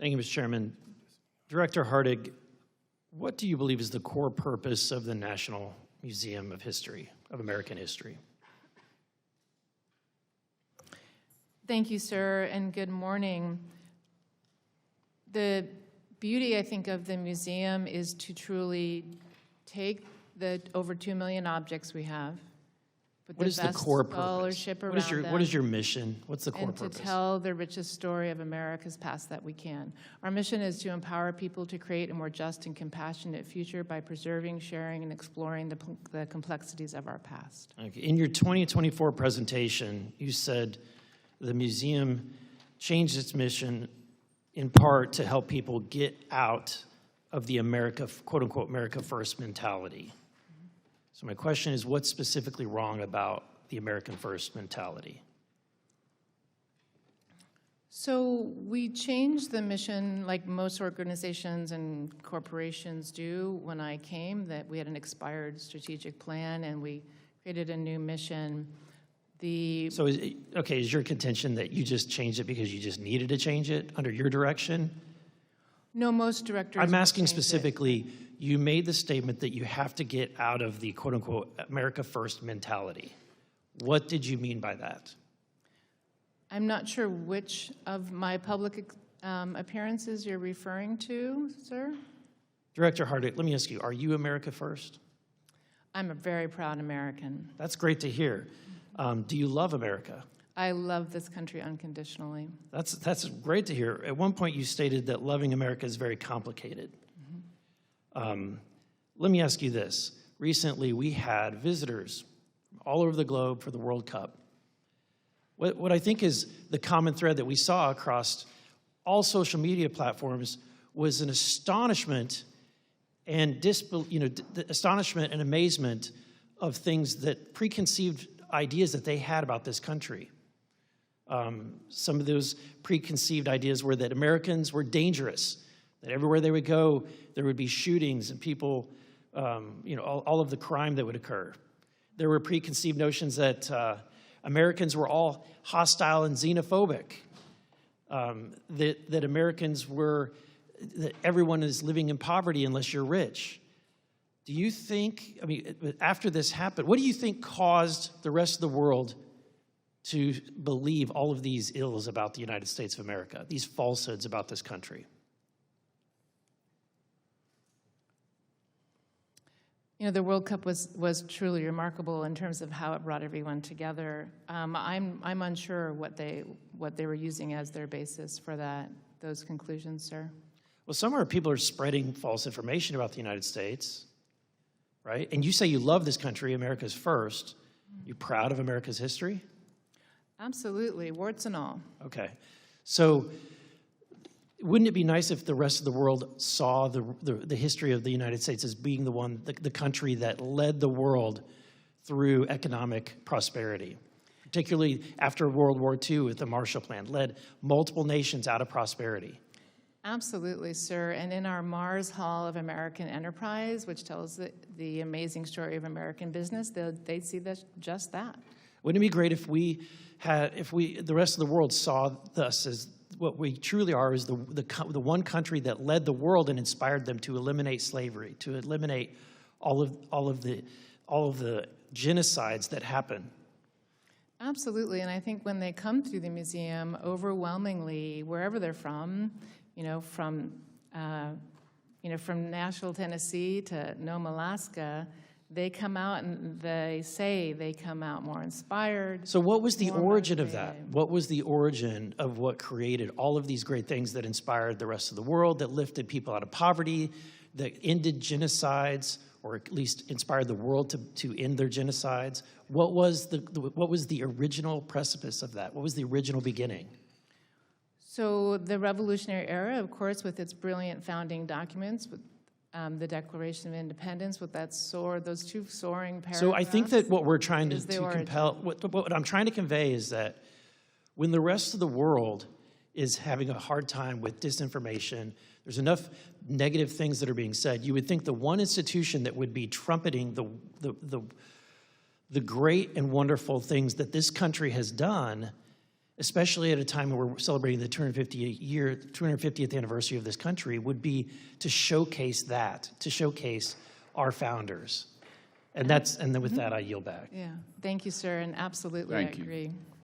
Thank you, Mr. Chairman. Director Hartig, what do you believe is the core purpose of the National Museum of History, of American History? Thank you, sir, and good morning. The beauty, I think, of the museum is to truly take the over 2 million objects we have, put What is the core purpose? scholarship around them, What is your mission? What's the core and purpose? to tell the richest story of America's past that we can. Our mission is to empower people to create a more just and compassionate future by preserving, sharing, and exploring the complexities of our past. Okay. In your 2024 presentation, you said the museum changed its mission in part to help people get out of the America, quote unquote, America First mentality. So my question is, what's specifically wrong about the American First mentality? So we changed the mission like most organizations and corporations do. When I came, that we had an expired strategic plan and we created a new mission. So is your contention that you just changed it because you just needed to change it under your direction? No, most directors. I'm asking specifically, you made the statement that you have to get out of the quote unquote America First mentality. What did you mean by that? I'm not sure which of my public appearances you're referring to, sir. Director Hartig, let me ask you, are you America First? I'm a very proud American. That's great to hear. Do you love America? I love this country unconditionally. That's great to hear. At one point you stated that loving America is very complicated. Let me ask you this. Recently we had visitors from all over the globe for the World Cup. What I think is the common thread that we saw across all social media platforms was an astonishment and astonishment and amazement of things that preconceived ideas that they had about this country. Some of those preconceived ideas were that Americans were dangerous, that everywhere they would go, there would be shootings and people, all of the crime that would occur. There were preconceived notions that Americans were all hostile and xenophobic, that Americans were, that everyone is living in poverty unless you're rich. Do you think, after this happened, what do you think caused the rest of the world to believe all of these ills about the United States of America, these falsehoods about this country? The World Cup was truly remarkable in terms of how it brought everyone together. I'm unsure what they were using as their basis for those conclusions, sir. Well, some people are spreading false information about the United States, right? And you say you love this country, America's first. You proud of America's history? Absolutely, warts and all. Okay, so wouldn't it be nice if the rest of the world saw the history of the United States as being the country that led the world through economic prosperity, particularly after World War II with the Marshall Plan, led multiple nations out of prosperity? Absolutely, sir. And in our Mars Hall of American Enterprise, which tells the amazing story of American business, they'd see just that. Wouldn't it be great if the rest of the world saw us as what we truly are, is the one country that led the world and inspired them to eliminate slavery, to eliminate all of the genocides that happen? Absolutely, and I think when they come through the museum, overwhelmingly, wherever they're from Nashville, Tennessee to Nome, Alaska, they come out and they say they come out more inspired. So what was the origin of that? What was the origin of what created all of these great things that inspired the rest of the world, that lifted people out of poverty, that ended genocides, or at least inspired the world to end their genocides? What was the original precipice of that? What was the original beginning? So the Revolutionary Era, of course, with its brilliant founding documents, with the Declaration of Independence, with those two soaring paragraphs. So I think that what we're trying to compel, what I'm trying to convey is that when the rest of the world is having a hard time with disinformation, there's enough negative things that are being said, you would think the one institution that would be trumpeting the great and wonderful things that this country has done especially at a time when we're celebrating the 250th anniversary of this country, would be to showcase that, to showcase our founders. And then with that, I yield back. Yeah, thank you, sir, and absolutely, I Thank you. agree.